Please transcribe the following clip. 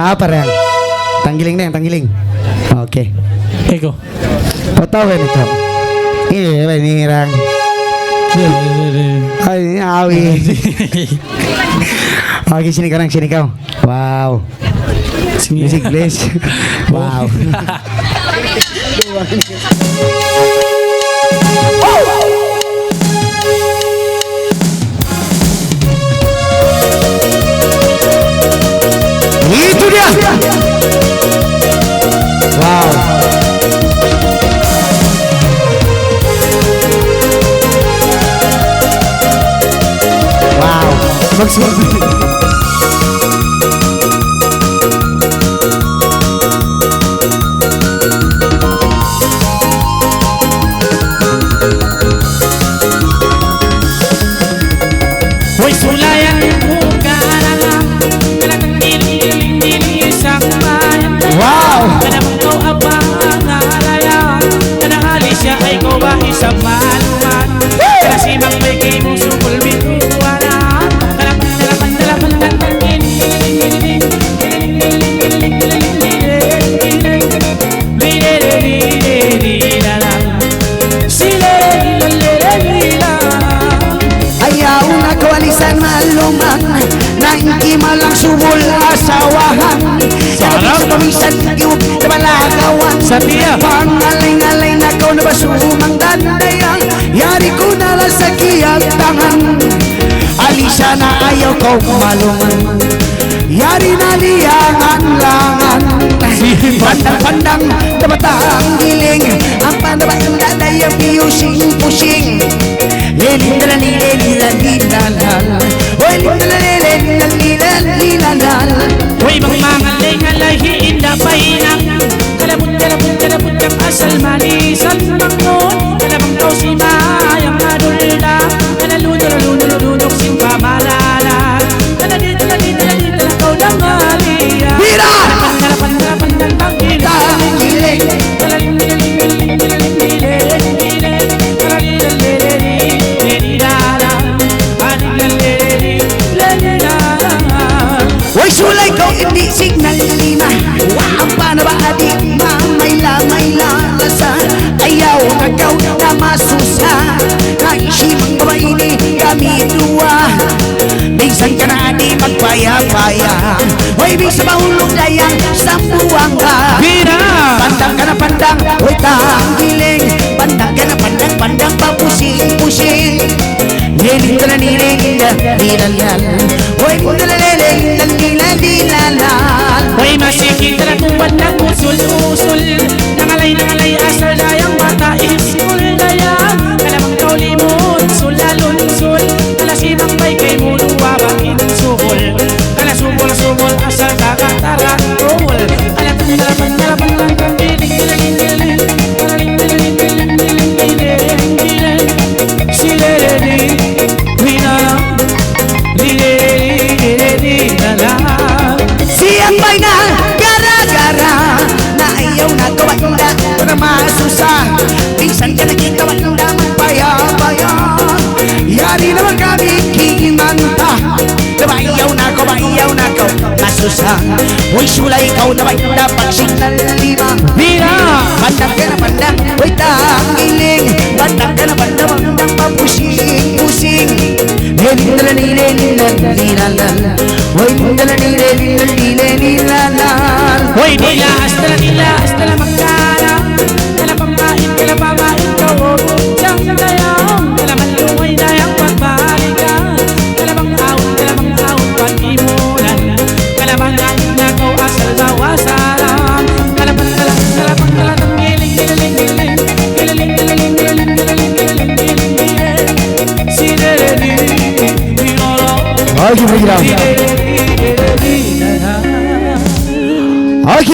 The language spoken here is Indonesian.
Apa Rang? Tanggiling deh, tanggiling. Oke. Eko. Foto kan itu? Iya, ini Rang. Ini Awi. Oke, sini sekarang sini kau. Wow. Music please. Wow. Itu dia. Wow. Wow. Bagus banget. Hoy sulayan muka lang kanang giling isang bayan. Wow. Kanang kau apa ngalaya kanang alisya ay kau ba isang maluman. Kanang si magbigay mo sukul bituana kanang dalapan Ayaw na kawalisan malumang Nainki malang subol asawahan Sarap kamisan giwag na balagawan Sabiya. Pangaling-aling na kau na basumang dandayang Yari ko na lang sa kiyang tangan Alisa na ayaw ko malumang Yari na liyangan-langan Pandang-pandang na batang giling Ang panabain na na yung piyusing-pusing Lelindalani lelilalilal Oy lindalalilalilal Hoy mga lengalay inda painang kalabut kang asal manisan mangon kalabang kau si mayang adulda kanaludok sing pamalala kanadita kau dangalia Mira! Kalapan Tangiling Oy sulay ko hindi signal lima Ang panabaadi mamayla lasa Ayaw kagaw na masusa Naisimang babaini kami dua Minsan ka na di magpaya-paya Oy bisa mahulog dayang sa buwangga Mira! Pandang ka na pandang Oy tanggiling Pandang ka na pandang papusing-pusing Liling ka na nilalal Oy nilalal Hoy masikit na tuwan ng usul-usul Nangalay asal dayang bata isul dayang Kalamang kau limon sulalun-sul Kalasimang bay kay muluwa bangin sukol Kalasukol asal kakatarak rumul Alatang dalapan lang giling Silere Siyang bay na gara-gara Na ayaw na kawanda Para masusa Minsan ka nakikawanda magpaya-paya Yari naman kami kinanta Nabayaw na ko masusa Uy sulay ikaw nabayda pagsignal lima Mira! Pandang ka na pandang Uy tangiling Pandang ka na pandang papusing-pusing Lelindalanilalal Uy lindalanilalal Hoy nila hasta la magkana kalapamain kawog siyang dayang kalamalungay dayang pagbalikan kalamang awon pag-imulan kalamangan na kau asal bawasaran kalapang giling Lagi bergerak